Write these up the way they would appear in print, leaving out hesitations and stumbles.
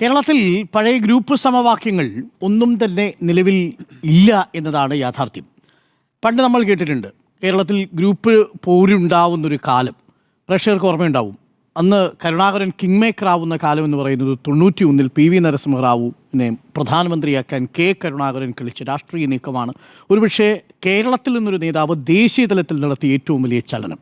കേരളത്തിൽ പഴയ ഗ്രൂപ്പ് സമവാക്യങ്ങൾ ഒന്നും തന്നെ നിലവിൽ ഇല്ല എന്നതാണ് യാഥാർത്ഥ്യം. പണ്ട് നമ്മൾ കേട്ടിട്ടുണ്ട് കേരളത്തിൽ ഗ്രൂപ്പ് പോരുണ്ടാവുന്നൊരു കാലം. പ്രേക്ഷകർക്ക് ഓർമ്മയുണ്ടാവും, അന്ന് കരുണാകരൻ കിങ് മേക്കർ ആവുന്ന കാലം എന്ന് പറയുന്നത് 91-ൽ PV നരസിംഹറാവുവിനെ പ്രധാനമന്ത്രിയാക്കാൻ കെ കരുണാകരൻ കളിച്ച രാഷ്ട്രീയ നീക്കമാണ് ഒരുപക്ഷെ കേരളത്തിൽ നിന്നൊരു നേതാവ് ദേശീയ തലത്തിൽ നടത്തിയ ഏറ്റവും വലിയ ചലനം.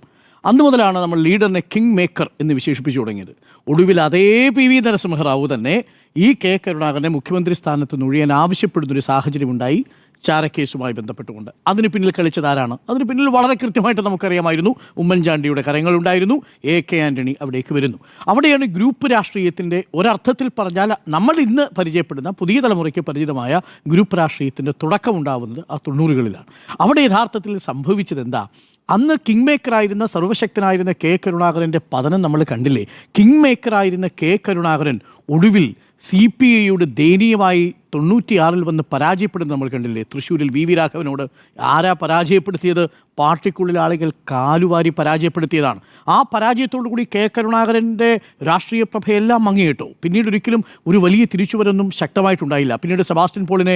അന്നു മുതലാണ് നമ്മൾ ലീഡറിനെ കിങ് മേക്കർ എന്ന് വിശേഷിപ്പിച്ചു തുടങ്ങിയത്. ഒടുവിൽ അതേ PV നരസിംഹറാവു തന്നെ ഈ കെ കരുണാകരനെ മുഖ്യമന്ത്രി സ്ഥാനത്ത് നിന്ന് ഒഴിയാൻ ആവശ്യപ്പെടുന്നൊരു സാഹചര്യമുണ്ടായി ചാരക്കേസുമായി ബന്ധപ്പെട്ടുകൊണ്ട്. അതിന് പിന്നിൽ കളിച്ചതാരാണ്? അതിന് പിന്നിൽ വളരെ കൃത്യമായിട്ട് നമുക്കറിയാമായിരുന്നു. ഉമ്മൻചാണ്ടിയുടെ കരങ്ങളുണ്ടായിരുന്നു. AK ആൻ്റണി അവിടേക്ക് വരുന്നു. അവിടെയാണ് ഗ്രൂപ്പ് രാഷ്ട്രീയത്തിൻ്റെ ഒരർത്ഥത്തിൽ പറഞ്ഞാൽ നമ്മൾ ഇന്ന് പരിചയപ്പെടുന്ന പുതിയ തലമുറയ്ക്ക് പരിചിതമായ ഗ്രൂപ്പ് രാഷ്ട്രീയത്തിൻ്റെ തുടക്കമുണ്ടാവുന്നത് ആ 90കളിലാണ്. അവിടെ യഥാർത്ഥത്തിൽ സംഭവിച്ചത് എന്താ? അന്ന് കിങ് മേക്കറായിരുന്ന സർവശക്തനായിരുന്ന കെ കരുണാകരൻ്റെ പതനം നമ്മൾ കണ്ടില്ലേ? കിങ് മേക്കറായിരുന്ന കെ കരുണാകരൻ ഒടുവിൽ CPIയുടെ ദയനീയമായി 96-ൽ വന്ന് പരാജയപ്പെടുന്നത് നമ്മൾ കണ്ടില്ലേ? തൃശ്ശൂരിൽ VV രാഘവനോട് ആരാ പരാജയപ്പെടുത്തിയത്? പാർട്ടിക്കുള്ളിൽ ആളുകൾ കാലുവാരി പരാജയപ്പെടുത്തിയതാണ്. ആ പരാജയത്തോടു കൂടി കെ കരുണാകരൻ്റെ രാഷ്ട്രീയ പ്രഭയെല്ലാം മങ്ങിയിട്ടു. പിന്നീട് ഒരിക്കലും ഒരു വലിയ തിരിച്ചുവരൊന്നും ശക്തമായിട്ടുണ്ടായില്ല. പിന്നീട് സെബാസ്റ്റ്യൻ പോളിനെ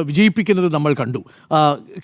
വിജയിപ്പിക്കുന്നത് നമ്മൾ കണ്ടു.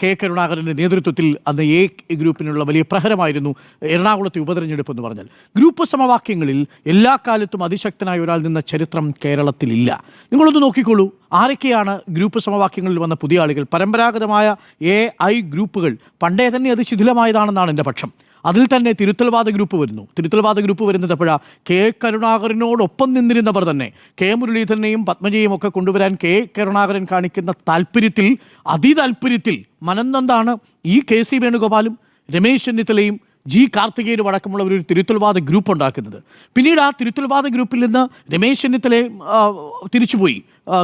കെ കരുണാകരൻ്റെ നേതൃത്വത്തിൽ അന്ന് A ഗ്രൂപ്പിനുള്ള വലിയ പ്രഹരമായിരുന്നു എറണാകുളത്തെ ഉപതെരഞ്ഞെടുപ്പ് എന്ന് പറഞ്ഞാൽ. ഗ്രൂപ്പ് സമവാക്യങ്ങളിൽ എല്ലാ കാലത്തും അതിശക്തനായ ഒരാൾ നിന്ന ചരിത്രം കേരളത്തിലില്ല. നിങ്ങളൊന്ന് നോക്കിക്കോളൂ, ആരൊക്കെയാണ് ഗ്രൂപ്പ് സമവാക്യങ്ങളിൽ വന്ന പുതിയ ആളുകൾ? പരമ്പരാഗതമായ AI ഗ്രൂപ്പുകൾ പണ്ടേ തന്നെ അത് ശിഥിലമായതാണെന്നാണ് എൻ്റെ പക്ഷം. അതിൽ തന്നെ തിരുത്തൽവാദ ഗ്രൂപ്പ് വരുന്നു. തിരുത്തൽവാദ ഗ്രൂപ്പ് വരുന്നത് എപ്പോഴാണ്? കെ കരുണാകരനോടൊപ്പം നിന്നിരുന്നവർ തന്നെ കെ മുരളീധരനെയും പത്മജയും ഒക്കെ കൊണ്ടുവരാൻ കെ കരുണാകരൻ കാണിക്കുന്ന താല്പര്യത്തിൽ, അതിതാല്പര്യത്തിൽ മനംനൊന്താണ് ഈ KC വേണുഗോപാലും രമേശ് ചെന്നിത്തലയും കാർത്തികേയനും അടക്കമുള്ളവർ ഒരു തിരുത്തൽവാദ ഗ്രൂപ്പ് ഉണ്ടാക്കുന്നത്. പിന്നീട് ആ തിരുത്തൽവാദ ഗ്രൂപ്പിൽ നിന്ന് രമേശ് ചെന്നിത്തലയും തിരിച്ചുപോയി,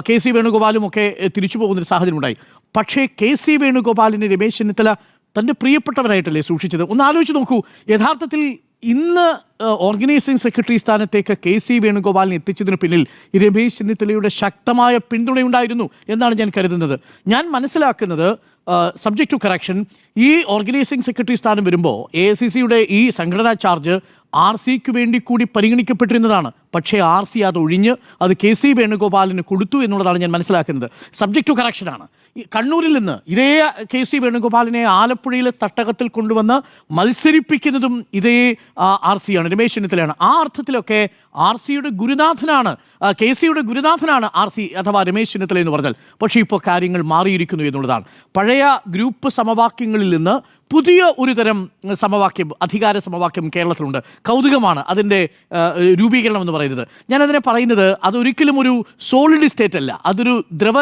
KC വേണുഗോപാലും ഒക്കെ തിരിച്ചു പോകുന്നൊരു സാഹചര്യം ഉണ്ടായി. പക്ഷേ KC വേണുഗോപാലിനെ രമേശ് ചെന്നിത്തല തൻ്റെ പ്രിയപ്പെട്ടവരായിട്ടല്ലേ സൂക്ഷിച്ചത്? ഒന്ന് ആലോചിച്ച് നോക്കൂ. യഥാർത്ഥത്തിൽ ഇന്ന് ഓർഗനൈസിംഗ് സെക്രട്ടറി സ്ഥാനത്തേക്ക് KC വേണുഗോപാലിനെ എത്തിച്ചതിന് പിന്നിൽ രമേശ് ചെന്നിത്തലയുടെ ശക്തമായ പിന്തുണയുണ്ടായിരുന്നു എന്നാണ് ഞാൻ കരുതുന്നത്. ഞാൻ മനസ്സിലാക്കുന്നത്, സബ്ജക്റ്റ് ടു കറക്ഷൻ, ഈ ഓർഗനൈസിംഗ് സെക്രട്ടറി സ്ഥാനം വരുമ്പോൾ AICCയുടെ ഈ സംഘടനാ ചാർജ് RCക്ക് വേണ്ടി കൂടി പരിഗണിക്കപ്പെട്ടിരുന്നതാണ്. പക്ഷേ RC അത് ഒഴിഞ്ഞ് അത് KC വേണുഗോപാലിന് കൊടുത്തു എന്നുള്ളതാണ് ഞാൻ മനസ്സിലാക്കുന്നത്. സബ്ജക്റ്റ് ടു കറക്ഷനാണ്. കണ്ണൂരിൽ നിന്ന് ഇതേ KC വേണുഗോപാലിനെ ആലപ്പുഴയിലെ തട്ടകത്തിൽ കൊണ്ടുവന്ന് മത്സരിപ്പിക്കുന്നതും ഇതേ RC ആണ്, രമേശ് ചെന്നിത്തലയാണ്. ആ അർത്ഥത്തിലൊക്കെ RCയുടെ ഗുരുനാഥനാണ്, KCയുടെ ഗുരുനാഥനാണ് RC അഥവാ രമേശ് ചെന്നിത്തല എന്ന് പറഞ്ഞാൽ. പക്ഷേ ഇപ്പോൾ കാര്യങ്ങൾ മാറിയിരിക്കുന്നു എന്നുള്ളതാണ്. പഴയ ഗ്രൂപ്പ് സമവാക്യങ്ങളിൽ നിന്ന് പുതിയ ഒരു തരം സമവാക്യം, അധികാര സമവാക്യം കേരളത്തിലുണ്ട്. കൗതുകമാണ് അതിൻ്റെ രൂപീകരണം എന്ന് പറയുന്നത്. ഞാനതിനെ പറയുന്നത് അതൊരിക്കലും ഒരു സോളിഡ് സ്റ്റേറ്റ് അല്ല, അതൊരു ദ്രവ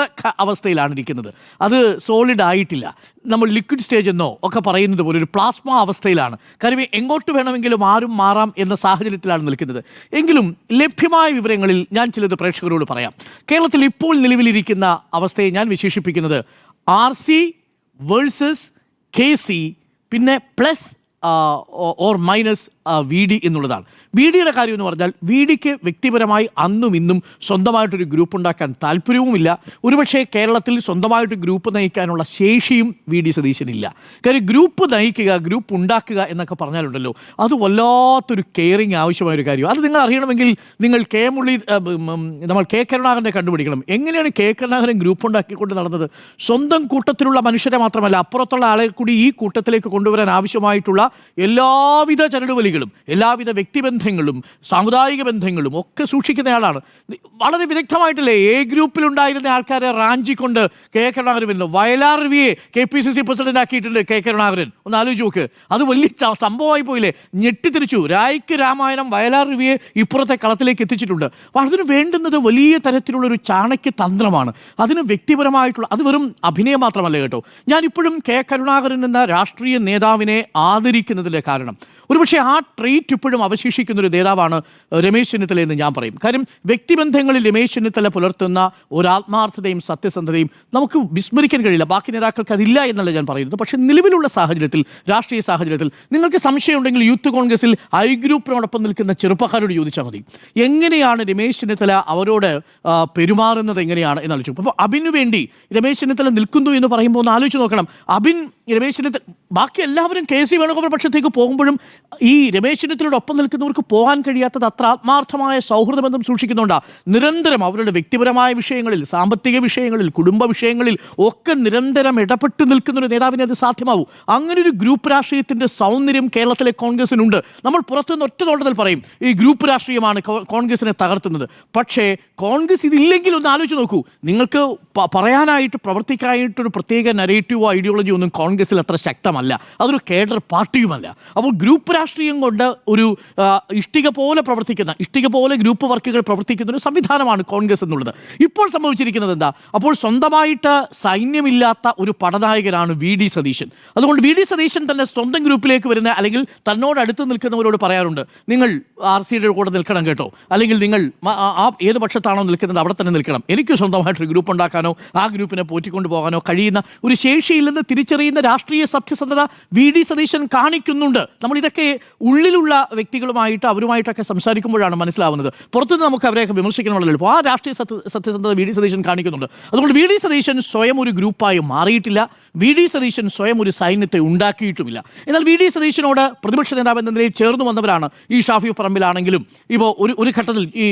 അവസ്ഥയിലാണ് ഇരിക്കുന്നത്. അത് സോളിഡ് ആയിട്ടില്ല. നമ്മൾ ലിക്വിഡ് സ്റ്റേജ് എന്നോ ഒക്കെ പറയുന്നത് പോലെ ഒരു പ്ലാസ്മ അവസ്ഥയിലാണ്. കാര്യം എങ്ങോട്ട് വേണമെങ്കിലും ആരും മാറാം എന്ന സാഹചര്യത്തിലാണ് നിൽക്കുന്നത്. എങ്കിലും ലഭ്യമായ വിവരങ്ങളിൽ ഞാൻ ചിലത് പ്രേക്ഷകരോട് പറയാം. കേരളത്തിൽ ഇപ്പോൾ നിലവിലിരിക്കുന്ന അവസ്ഥയെ ഞാൻ വിശേഷിപ്പിക്കുന്നത് RC വേഴ്സസ് KC, പിന്നെ പ്ലസ് ഓർ മൈനസ് VD എന്നുള്ളതാണ്. VDയുടെ കാര്യം എന്ന് പറഞ്ഞാൽ VDക്ക് വ്യക്തിപരമായി അന്നും ഇന്നും സ്വന്തമായിട്ടൊരു ഗ്രൂപ്പ് ഉണ്ടാക്കാൻ താല്പര്യവുമില്ല. ഒരുപക്ഷെ കേരളത്തിൽ സ്വന്തമായിട്ട് ഗ്രൂപ്പ് നയിക്കാനുള്ള ശേഷിയും VD സതീശനില്ല. കാര്യം ഗ്രൂപ്പ് നയിക്കുക, ഗ്രൂപ്പ് ഉണ്ടാക്കുക എന്നൊക്കെ പറഞ്ഞാലുണ്ടല്ലോ, അത് വല്ലാത്തൊരു കെയറിങ് ആവശ്യമായൊരു കാര്യം. അത് നിങ്ങൾ അറിയണമെങ്കിൽ നിങ്ങൾ നമ്മൾ കെ കരുണാകരനെ കണ്ടുപിടിക്കണം. എങ്ങനെയാണ് കെ കരുണാകരൻ ഗ്രൂപ്പ് ഉണ്ടാക്കിക്കൊണ്ട് നടന്നത്? സ്വന്തം കൂട്ടത്തിലുള്ള മനുഷ്യരെ മാത്രമല്ല, അപ്പുറത്തുള്ള ആളെ കൂടി ഈ കൂട്ടത്തിലേക്ക് കൊണ്ടുവരാൻ ആവശ്യമായിട്ടുള്ള എല്ലാവിധ ചരടുവലികളും എല്ലാവിധ വ്യക്തിബന്ധങ്ങളും സാമുദായിക ബന്ധങ്ങളും ഒക്കെ സൂക്ഷിക്കുന്നയാളാണ്. വളരെ വിദഗ്ധമായിട്ടല്ലേ A ഗ്രൂപ്പിലുണ്ടായിരുന്ന ആൾക്കാരെ റാഞ്ചിക്കൊണ്ട് കെ കരുണാകരൻ വരുന്നു. വയലാർ രവിയെ KPCC പ്രസിഡന്റ് ആക്കിയിട്ടുണ്ട് കെ കരുണാകരൻ. ഒന്ന് ആലോചിച്ച് നോക്ക്, അത് വലിയ സംഭവമായി പോയില്ലേ? ഞെട്ടിത്തിരിച്ചു. രായ്ക്ക് രാമായണം വയലാർ രവിയെ ഇപ്പുറത്തെ കളത്തിലേക്ക് എത്തിച്ചിട്ടുണ്ട്. അപ്പോൾ അതിന് വേണ്ടുന്നത് വലിയ തരത്തിലുള്ളൊരു ചാണക്യ തന്ത്രമാണ്. അതിന് വ്യക്തിപരമായിട്ടുള്ള, അത് വെറും അഭിനയം മാത്രമല്ല കേട്ടോ. ഞാനിപ്പോഴും കെ കരുണാകരൻ എന്ന രാഷ്ട്രീയ നേതാവിനെ ആദരിക്കുന്നതിൻ്റെ കാരണം ഒരുപക്ഷെ ആ ട്രെയ്റ്റ് ഇപ്പോഴും അവശേഷിക്കുന്നൊരു നേതാവാണ് രമേശ് ചെന്നിത്തല എന്ന് ഞാൻ പറയും. കാര്യം വ്യക്തിബന്ധങ്ങളിൽ രമേശ് ചെന്നിത്തല പുലർത്തുന്ന ഒരാത്മാർത്ഥതയും സത്യസന്ധതയും നമുക്ക് വിസ്മരിക്കാൻ കഴിയില്ല. ബാക്കി നേതാക്കൾക്ക് അതില്ല എന്നല്ല ഞാൻ പറയുന്നത്. പക്ഷേ നിലവിലുള്ള സാഹചര്യത്തിൽ, രാഷ്ട്രീയ സാഹചര്യത്തിൽ നിങ്ങൾക്ക് സംശയമുണ്ടെങ്കിൽ യൂത്ത് കോൺഗ്രസിൽ I ഗ്രൂപ്പിനോടൊപ്പം നിൽക്കുന്ന ചെറുപ്പക്കാരോട് ചോദിച്ചാൽ മതി, എങ്ങനെയാണ് രമേശ് ചെന്നിത്തല അവരോട് പെരുമാറുന്നത് എങ്ങനെയാണ് എന്നാലോചിച്ചു. അപ്പോൾ അബിനു വേണ്ടി രമേശ് ചെന്നിത്തല നിൽക്കുന്നു എന്ന് പറയുമ്പോൾ ഒന്ന് ആലോചിച്ച് നോക്കണം. അബിൻ, രമേശ് ചെന്നിത്തല, ബാക്കി എല്ലാവരും KC വേണുഗോപാൽ പക്ഷത്തേക്ക് പോകുമ്പോഴും ഈ രമേശ് ചെന്നിത്തലയുടെ ഒപ്പം നിൽക്കുന്നവർക്ക് പോകാൻ കഴിയാത്തത് അത്ര ആത്മാർത്ഥമായ സൗഹൃദബന്ധം സൂക്ഷിക്കുന്നുണ്ട്. നിരന്തരം അവരുടെ വ്യക്തിപരമായ വിഷയങ്ങളിൽ, സാമ്പത്തിക വിഷയങ്ങളിൽ, കുടുംബ വിഷയങ്ങളിൽ ഒക്കെ നിരന്തരം ഇടപെട്ട് നിൽക്കുന്ന ഒരു നേതാവിനെ അത് സാധ്യമാവും. അങ്ങനെ ഒരു ഗ്രൂപ്പ് രാഷ്ട്രീയത്തിന്റെ സൗന്ദര്യം കേരളത്തിലെ കോൺഗ്രസിനുണ്ട്. നമ്മൾ പുറത്തുനിന്ന് ഒറ്റ നോട്ടത്തിൽ പറയും ഈ ഗ്രൂപ്പ് രാഷ്ട്രീയമാണ് കോൺഗ്രസിനെ തകർത്തുന്നത്. പക്ഷേ കോൺഗ്രസ് ഇതില്ലെങ്കിൽ ഒന്ന് ആലോചിച്ച് നോക്കൂ. നിങ്ങൾക്ക് പറയാനായിട്ട് പ്രവർത്തിക്കാനായിട്ടൊരു പ്രത്യേക നരേറ്റീവോ ഐഡിയോളജിയോ ഒന്നും കോൺഗ്രസിൽ അത്ര ശക്തമല്ല. അതൊരു കേഡർ പാർട്ടിയുമല്ല. അപ്പോൾ ഗ്രൂപ്പ് രാഷ്ട്രീയം കൊണ്ട് ഒരു ഇഷ്ടിക പോലെ പ്രവർത്തിക്കുന്ന, ഇഷ്ടിക പോലെ ഗ്രൂപ്പ് വർക്കുകൾ പ്രവർത്തിക്കുന്ന ഒരു സംവിധാനമാണ് കോൺഗ്രസ് എന്നുള്ളത്. ഇപ്പോൾ സംഭവിച്ചിരിക്കുന്നത് എന്താ? അപ്പോൾ സ്വന്തമായിട്ട് സൈന്യമില്ലാത്ത ഒരു പടനായകനാണ് വി ഡി സതീശൻ. അതുകൊണ്ട് വി ഡി സതീശൻ തന്നെ സ്വന്തം ഗ്രൂപ്പിലേക്ക് വരുന്ന, അല്ലെങ്കിൽ തന്നോട് അടുത്ത് നിൽക്കുന്നവരോട് പറയാറുണ്ട്, നിങ്ങൾ RCയുടെ കൂടെ നിൽക്കണം കേട്ടോ, അല്ലെങ്കിൽ നിങ്ങൾ ഏത് പക്ഷത്താണോ നിൽക്കുന്നത് അവിടെ തന്നെ നിൽക്കണം. എനിക്ക് സ്വന്തമായിട്ടൊരു ഗ്രൂപ്പ് ഉണ്ടാക്കാനോ ആ ഗ്രൂപ്പിനെ പോറ്റിക്കൊണ്ടു പോകാനോ കഴിയുന്ന ഒരു ശേഷിയില്ലെന്ന് തിരിച്ചറിയുന്ന രാഷ്ട്രീയ സത്യസന്ധത വി ഡി സതീശൻ കാണിക്കുന്നുണ്ട്. നമ്മൾ ഇതൊക്കെ ഉള്ളിലുള്ള വ്യക്തികളുമായിട്ട് അവരുമായിട്ടൊക്കെ സംസാരിക്കുമ്പോഴാണ് മനസ്സിലാവുന്നത്. പുറത്തുനിന്ന് നമുക്ക് അവരെയൊക്കെ വിമർശിക്കണമല്ലോ. അപ്പോൾ ആ രാഷ്ട്രീയ സത്യസന്ധത വി ഡി സതീശൻ കാണിക്കുന്നുണ്ട്. അതുകൊണ്ട് വി ഡി സതീശൻ സ്വയം ഒരു ഗ്രൂപ്പായി മാറിയിട്ടില്ല. വി ഡി സതീശൻ സ്വയം ഒരു സൈന്യത്തെ ഉണ്ടാക്കിയിട്ടുമില്ല. എന്നാൽ വി ഡി സതീശനോട് പ്രതിപക്ഷ നേതാവ് എന്ന നിലയിൽ ചേർന്ന് വന്നവരാണ് ഈ ഷാഫി പറമ്പിലാണെങ്കിലും ഇപ്പോൾ ഒരു ഘട്ടത്തിൽ ഈ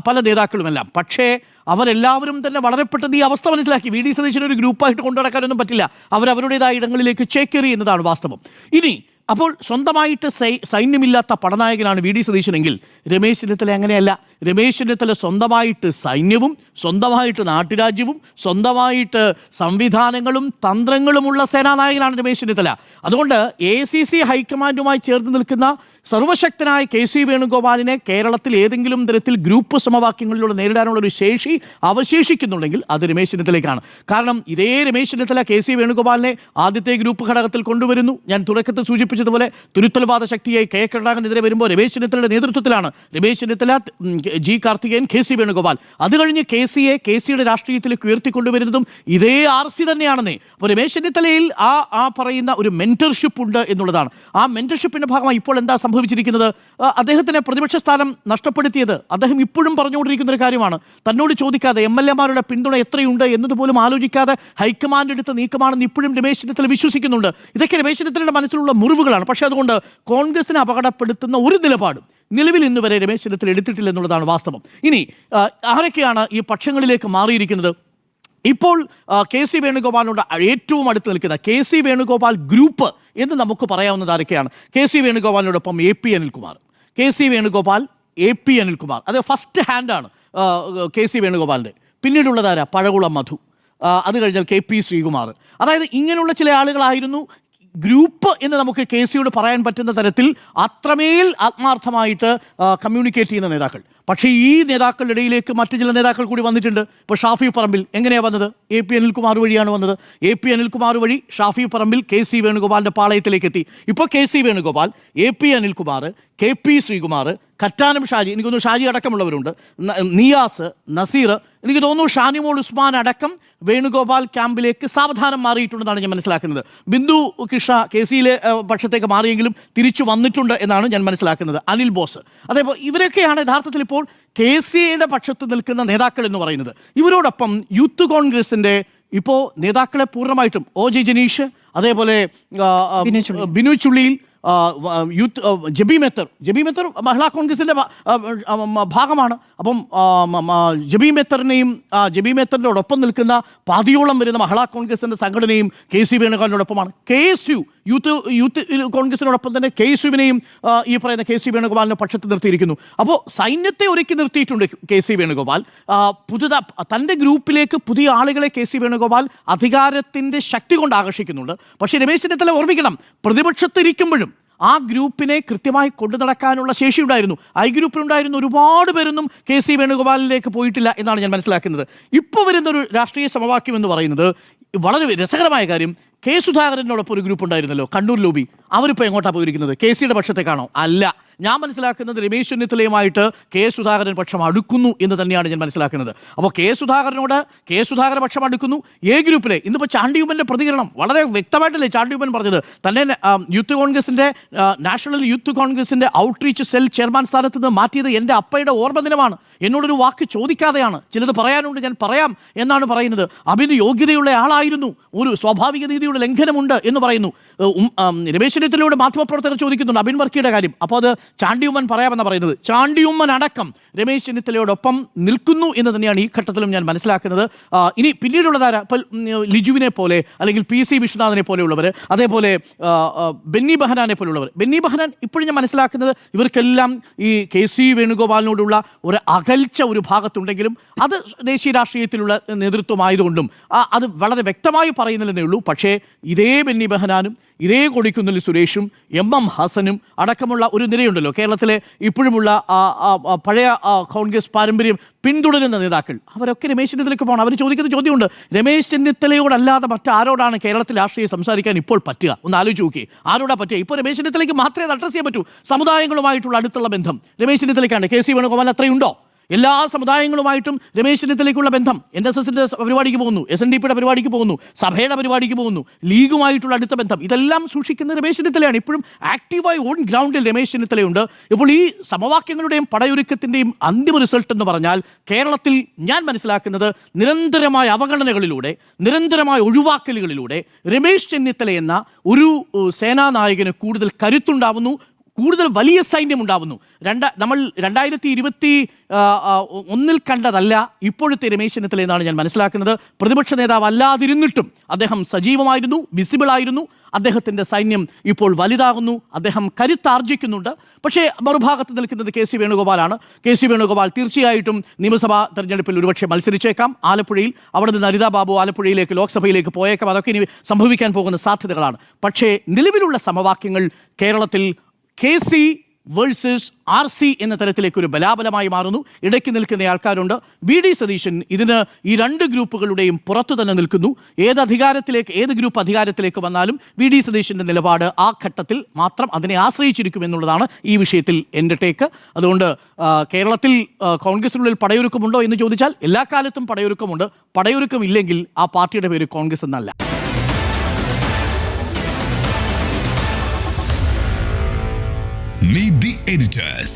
പല നേതാക്കളുമെല്ലാം. പക്ഷേ അവരെല്ലാവരും തന്നെ വളരെ പെട്ടെന്ന് ഈ അവസ്ഥ മനസ്സിലാക്കി. വി ഡി സതീശൻ ഒരു ഗ്രൂപ്പായിട്ട് കൊണ്ടു നടക്കാനൊന്നും പറ്റില്ല. അവരവരുടേതായ ഇടങ്ങളിലേക്ക് ചേക്കേറി എന്നതാണ് വാസ്തവം. ഇനി അപ്പോൾ സ്വന്തമായിട്ട് സൈന്യമില്ലാത്ത പടനായകനാണ് വി ഡി സതീശനെങ്കിൽ രമേശ് ചെന്നിത്തല അങ്ങനെയല്ല. രമേശ് ചെന്നിത്തല സ്വന്തമായിട്ട് സൈന്യവും സ്വന്തമായിട്ട് നാട്ടുരാജ്യവും സ്വന്തമായിട്ട് സംവിധാനങ്ങളും തന്ത്രങ്ങളുമുള്ള സേനാനായകനാണ് രമേശ് ചെന്നിത്തല. അതുകൊണ്ട് ACC ഹൈക്കമാൻഡുമായി ചേർന്ന് നിൽക്കുന്ന സർവശക്തനായ KC വേണുഗോപാലിനെ കേരളത്തിൽ ഏതെങ്കിലും തരത്തിൽ ഗ്രൂപ്പ് സമവാക്യങ്ങളിലൂടെ നേരിടാനുള്ള ഒരു ശേഷി അവശേഷിക്കുന്നുണ്ടെങ്കിൽ അത് രമേശ് ചെന്നിത്തലയ്ക്കാണ്. കാരണം ഇതേ രമേശ് ചെന്നിത്തല KC വേണുഗോപാലിനെ ആദ്യത്തെ ഗ്രൂപ്പ് ഘടകത്തിൽ കൊണ്ടുവരുന്നു. ഞാൻ തുടക്കത്തിൽ സൂചിപ്പിച്ചതുപോലെ തുരുത്തൽവാദ ശക്തിയായി K കരുണാകരനെതിരെ വരുമ്പോൾ രമേശ് ചെന്നിത്തലയുടെ നേതൃത്വത്തിലാണ് രമേശ് ചെന്നിത്തല, G കാർത്തികേയൻ, KC വേണുഗോപാൽ. അത് കഴിഞ്ഞ് KCയുടെ രാഷ്ട്രീയത്തിലേക്ക് ഉയർത്തിക്കൊണ്ടുവരുന്നതും ഇതേ RC തന്നെയാണെന്നേ. അപ്പോൾ രമേശ് ചെന്നിത്തലയിൽ ആ പറയുന്ന ഒരു മെന്റർഷിപ്പ് ഉണ്ട് എന്നുള്ളതാണ്. ആ മെന്റർഷിപ്പിന്റെ ഭാഗമായി ഇപ്പോൾ എന്താ സംഭവിച്ചിരിക്കുന്നത്? അദ്ദേഹത്തിന് പ്രതിപക്ഷ സ്ഥാനം നഷ്ടപ്പെടുത്തിയത് അദ്ദേഹം ഇപ്പോഴും പറഞ്ഞുകൊണ്ടിരിക്കുന്ന ഒരു കാര്യമാണ്. തന്നോട് ചോദിക്കാതെ MLA-മാരുടെ പിന്തുണ എത്രയുണ്ട് എന്നതുപോലും ആലോചിക്കാതെ ഹൈക്കമാൻഡ് എടുത്ത നീക്കമാണെന്ന് ഇപ്പോഴും രമേശ് ചെന്നിത്തല വിശ്വസിക്കുന്നുണ്ട്. ഇതൊക്കെ രമേശ് ചെന്നിത്തലയുടെ മനസ്സിലുള്ള മുറിവുകളാണ്. പക്ഷേ അതുകൊണ്ട് കോൺഗ്രസിനെ അപകടപ്പെടുത്തുന്ന ഒരു നിലപാടും നിലവിൽ ഇന്ന് വരെ രമേശ് ചെന്നിത്തല എടുത്തിട്ടില്ല എന്നുള്ളതാണ് വാസ്തവം. ഇനി ആരൊക്കെയാണ് ഈ പക്ഷങ്ങളിലേക്ക് മാറിയിരിക്കുന്നത്? ഇപ്പോൾ KC വേണുഗോപാലിനോട് ഏറ്റവും അടുത്ത് നിൽക്കുന്ന KC വേണുഗോപാൽ ഗ്രൂപ്പ് എന്ന് നമുക്ക് പറയാവുന്നത് ആരൊക്കെയാണ്? KC വേണുഗോപാലിനോടൊപ്പം AP Anilkumar, KC Venugopal, AP Anilkumar. അത് ഫസ്റ്റ് ഹാൻഡാണ് KC വേണുഗോപാലിൻ്റെ. പിന്നീടുള്ളതാരാ? പഴകുളം മധു, അത് കഴിഞ്ഞാൽ KP ശ്രീകുമാർ. അതായത് ഇങ്ങനെയുള്ള ചില ആളുകളായിരുന്നു ഗ്രൂപ്പ് എന്ന് നമുക്ക് KCയോട് പറയാൻ പറ്റുന്ന തരത്തിൽ അത്രമേൽ ആത്മാർത്ഥമായിട്ട് കമ്മ്യൂണിക്കേറ്റ് ചെയ്യുന്ന നേതാക്കൾ. പക്ഷേ ഈ നേതാക്കളുടെ ഇടയിലേക്ക് മറ്റു ചില നേതാക്കൾ കൂടി വന്നിട്ടുണ്ട്. ഇപ്പോൾ ഷാഫി പറമ്പിൽ എങ്ങനെയാണ് വന്നത്? AP അനിൽകുമാർ വഴിയാണ് വന്നത്. AP അനിൽകുമാർ വഴി ഷാഫി പറമ്പിൽ KC വേണുഗോപാലിൻ്റെ പാളയത്തിലേക്ക് എത്തി. ഇപ്പോൾ KC Venugopal, AP Anilkumar, KP Sreekumar, Kattanam Shaji, എനിക്ക് തോന്നുന്നു ഷാജി അടക്കമുള്ളവരുണ്ട്, നിയാസ്, നസീർ, എനിക്ക് തോന്നുന്നു ഷാനിമോൾ ഉസ്മാൻ അടക്കം വേണുഗോപാൽ ക്യാമ്പിലേക്ക് സാവധാനം മാറിയിട്ടുണ്ടെന്നാണ് ഞാൻ മനസ്സിലാക്കുന്നത്. ബിന്ദു കൃഷ്ണ KCയിലെ പക്ഷത്തേക്ക് മാറിയെങ്കിലും തിരിച്ചു വന്നിട്ടുണ്ട് എന്നാണ് ഞാൻ മനസ്സിലാക്കുന്നത്. അനിൽ ബോസ്, അതേപോലെ ഇവരൊക്കെയാണ് യഥാർത്ഥത്തിൽ ഇപ്പോൾ KCയുടെ പക്ഷത്ത് നിൽക്കുന്ന നേതാക്കൾ എന്ന് പറയുന്നത്. ഇവരോടൊപ്പം യൂത്ത് കോൺഗ്രസിൻ്റെ ഇപ്പോൾ നേതാക്കളെ പൂർണ്ണമായിട്ടും OJ ജനീഷ്, അതേപോലെ ബിനു ചുള്ളിയിൽ, ജബി മെത്തർ മഹിളാ കോൺഗ്രസിൻ്റെ ഭാഗമാണ്. അപ്പം ജബി മെത്തറിനോടൊപ്പം നിൽക്കുന്ന പാതിയോളം വരുന്ന മഹിളാ കോൺഗ്രസിൻ്റെ സംഘടനയും KC വേണുഗോപാലിനോടൊപ്പമാണ്. KSU യൂത്ത് കോൺഗ്രസിനോടൊപ്പം തന്നെ KSUവിനെയും ഈ പറയുന്ന KC വേണുഗോപാലിനെ പക്ഷത്ത് നിർത്തിയിരിക്കുന്നു. അപ്പോൾ സൈന്യത്തെ ഒരുക്കി നിർത്തിയിട്ടുണ്ട് KC വേണുഗോപാൽ. തൻ്റെ ഗ്രൂപ്പിലേക്ക് പുതിയ ആളുകളെ KC വേണുഗോപാൽ അധികാരത്തിൻ്റെ ശക്തി കൊണ്ട് ആകർഷിക്കുന്നുണ്ട്. പക്ഷേ രമേശ് ചെന്നിത്തല ഓർമ്മിക്കണം, പ്രതിപക്ഷത്തിരിക്കുമ്പോഴും ആ ഗ്രൂപ്പിനെ കൃത്യമായി കൊണ്ടു നടക്കാനുള്ള ശേഷിയുണ്ടായിരുന്നു. ഐ ഗ്രൂപ്പിലുണ്ടായിരുന്ന ഒരുപാട് പേരൊന്നും KC വേണുഗോപാലിലേക്ക് പോയിട്ടില്ല എന്നാണ് ഞാൻ മനസ്സിലാക്കുന്നത്. ഇപ്പോൾ വരുന്നൊരു രാഷ്ട്രീയ സമവാക്യം എന്ന് പറയുന്നത് വളരെ രസകരമായ കാര്യം, K സുധാകരനോടൊപ്പം ഒരു ഗ്രൂപ്പ് ഉണ്ടായിരുന്നല്ലോ, കണ്ണൂർ ലോബി. അവരിപ്പോൾ എങ്ങോട്ടാണ് പോയിരിക്കുന്നത്? KCയുടെ പക്ഷത്തേക്കാണോ? അല്ല. ഞാൻ മനസ്സിലാക്കുന്നത് രമേശ് ചെന്നിത്തലയുമായിട്ട് K സുധാകരൻ പക്ഷം അടുക്കുന്നു എന്ന് തന്നെയാണ് ഞാൻ മനസ്സിലാക്കുന്നത്. അപ്പോൾ K സുധാകര പക്ഷം അടുക്കുന്നു. ഗ്രൂപ്പിലെ ഇന്നിപ്പോൾ ചാണ്ടിയുമ്മൻ്റെ പ്രതികരണം വളരെ വ്യക്തമായിട്ടല്ലേ ചാണ്ടിയുമ്മൻ പറഞ്ഞത്? തന്നെ യൂത്ത് കോൺഗ്രസിൻ്റെ നാഷണൽ യൂത്ത് കോൺഗ്രസിൻ്റെ ഔട്ട്റീച്ച് സെൽ ചെയർമാൻ സ്ഥാനത്ത് നിന്ന് മാറ്റിയത് എൻ്റെ അപ്പയുടെ ഓർമ്മ ദിനമാണ്. എന്നോടൊരു വാക്ക് ചോദിക്കാതെയാണ്. ചിലത് പറയാനുണ്ട്, ഞാൻ പറയാം എന്നാണ് പറയുന്നത്. അബിന് യോഗ്യതയുള്ള ആളായിരുന്നു, ഒരു സ്വാഭാവിക നീതിയുടെ ലംഘനമുണ്ട് എന്ന് പറയുന്നു. രമേശ് ചെന്നിത്തലയോട് മാധ്യമപ്രവർത്തകർ ചോദിക്കുന്നുണ്ട് അബിൻ വർക്കിയുടെ കാര്യം. അപ്പോൾ അത് ചാണ്ടിയുമ്മൻ പറയാമെന്നാണ് പറയുന്നത്. ചാണ്ടിയുമ്മൻ അടക്കം രമേശ് ചെന്നിത്തലയോടൊപ്പം നിൽക്കുന്നു എന്ന് തന്നെയാണ് ഈ ഘട്ടത്തിലും ഞാൻ മനസ്സിലാക്കുന്നത്. ഇനി പിന്നീടുള്ളതാര, ഇപ്പോൾ ലിജുവിനെ പോലെ അല്ലെങ്കിൽ PC വിശ്വനാഥനെ പോലെയുള്ളവർ, അതേപോലെ ബെന്നി ബെഹനാനെ പോലുള്ളവർ. ബെന്നി ബെഹനാൻ ഇപ്പോഴും ഞാൻ മനസ്സിലാക്കുന്നത് ഇവർക്കെല്ലാം ഈ KC വേണുഗോപാലിനോടുള്ള ഒരു അകൽച്ച ഒരു ഭാഗത്തുണ്ടെങ്കിലും അത് ദേശീയ രാഷ്ട്രീയത്തിലുള്ള നേതൃത്വമായതുകൊണ്ടും അത് വളരെ വ്യക്തമായി പറയുന്നില്ലെന്നേ ഉള്ളൂ. പക്ഷേ ഇതേ ബെന്നി ബെഹനാനും ഇതേ കൊടിക്കുന്നിൽ സുരേഷും MM ഹസനും അടക്കമുള്ള ഒരു നിരയുണ്ടല്ലോ കേരളത്തിലെ ഇപ്പോഴുമുള്ള പഴയ കോൺഗ്രസ് പാരമ്പര്യം പിന്തുടരുന്ന നേതാക്കൾ, അവരൊക്കെ രമേശ് ചെന്നിത്തലയ്ക്ക് പോകണം. അവർ ചോദിക്കുന്ന ചോദ്യമുണ്ട്, രമേശ് ചെന്നിത്തലയോടല്ലാതെ മറ്റാരോടാണ് കേരളത്തിൽ രാഷ്ട്രീയം സംസാരിക്കാൻ ഇപ്പോൾ പറ്റുക? ഒന്ന് ആലോചിച്ച് നോക്കി, ആരോടാ പറ്റുക? ഇപ്പോൾ രമേശ് ചെന്നിത്തലയ്ക്ക് മാത്രമേ അത് അഡ്രസ് ചെയ്യാൻ പറ്റൂ. സമുദായങ്ങളുമായിട്ടുള്ള അടുത്തുള്ള ബന്ധം രമേശ് ചെന്നിത്തലയ്ക്കാണ്. KC വേണുഗോപാൽ അത്രയുണ്ടോ? എല്ലാ സമുദായങ്ങളുമായിട്ടും രമേശ് ചെന്നിത്തലയ്ക്കുള്ള ബന്ധം, NSSന്റെ പരിപാടിക്ക് പോകുന്നു, SNDPയുടെ പരിപാടിക്ക് പോകുന്നു, സഭയുടെ പരിപാടിക്ക് പോകുന്നു, ലീഗുമായിട്ടുള്ള അടുത്ത ബന്ധം, ഇതെല്ലാം സൂക്ഷിക്കുന്ന രമേശ് ചെന്നിത്തലയാണ്. ഇപ്പോഴും ആക്റ്റീവായി ഓൺ ഗ്രൗണ്ടിൽ രമേശ് ചെന്നിത്തലയുണ്ട്. ഇപ്പോൾ ഈ സമവാക്യങ്ങളുടെയും പടയൊരുക്കത്തിൻ്റെയും അന്തിമ റിസൾട്ട് എന്ന് പറഞ്ഞാൽ കേരളത്തിൽ ഞാൻ മനസ്സിലാക്കുന്നത് നിരന്തരമായ അവഗണനകളിലൂടെ, നിരന്തരമായ ഒഴിവാക്കലുകളിലൂടെ രമേശ് ചെന്നിത്തല എന്ന ഒരു സേനാനായകന് കൂടുതൽ കരുത്തുണ്ടാവുന്നു, കൂടുതൽ വലിയ സൈന്യം ഉണ്ടാവുന്നു. നമ്മൾ 2021 കണ്ടതല്ല ഇപ്പോഴത്തെ രമേശ് ചെന്നിത്തല എന്നാണ് ഞാൻ മനസ്സിലാക്കുന്നത്. പ്രതിപക്ഷ നേതാവ് അല്ലാതിരുന്നിട്ടും അദ്ദേഹം സജീവമായിരുന്നു, വിസിബിളായിരുന്നു. അദ്ദേഹത്തിൻ്റെ സൈന്യം ഇപ്പോൾ വലുതാകുന്നു, അദ്ദേഹം കരുത്താർജിക്കുന്നുണ്ട്. പക്ഷേ മറുഭാഗത്ത് നിൽക്കുന്നത് KC വേണുഗോപാലാണ്. KC വേണുഗോപാൽ തീർച്ചയായിട്ടും നിയമസഭാ തെരഞ്ഞെടുപ്പിൽ ഒരുപക്ഷെ മത്സരിച്ചേക്കാം ആലപ്പുഴയിൽ. അവിടെ നിന്ന് അനിതാ ബാബു ആലപ്പുഴയിലേക്ക് ലോക്സഭയിലേക്ക് പോയേക്കാം. അതൊക്കെ ഇനി സംഭവിക്കാൻ പോകുന്ന സാധ്യതകളാണ്. പക്ഷേ നിലവിലുള്ള സമവാക്യങ്ങൾ കേരളത്തിൽ KC വേഴ്സസ് RC എന്ന തരത്തിലേക്കൊരു ബലാബലമായി മാറുന്നു. ഇടയ്ക്ക് നിൽക്കുന്ന ആൾക്കാരുണ്ട്. VD സതീശൻ ഇതിന് ഈ രണ്ട് ഗ്രൂപ്പുകളുടെയും പുറത്തു തന്നെ നിൽക്കുന്നു. ഏത് ഗ്രൂപ്പ് അധികാരത്തിലേക്ക് വന്നാലും VD സതീശൻ്റെ നിലപാട് ആ ഘട്ടത്തിൽ മാത്രം അതിനെ ആശ്രയിച്ചിരിക്കുമെന്നുള്ളതാണ് ഈ വിഷയത്തിൽ എൻ്റെ ടേക്ക്. അതുകൊണ്ട് കേരളത്തിൽ കോൺഗ്രസിനുള്ളിൽ പടയൊരുക്കമുണ്ടോ എന്ന് ചോദിച്ചാൽ എല്ലാ കാലത്തും പടയൊരുക്കമുണ്ട്. പടയൊരുക്കം ഇല്ലെങ്കിൽ ആ പാർട്ടിയുടെ പേര് കോൺഗ്രസ് എന്നല്ല. Meet the editors.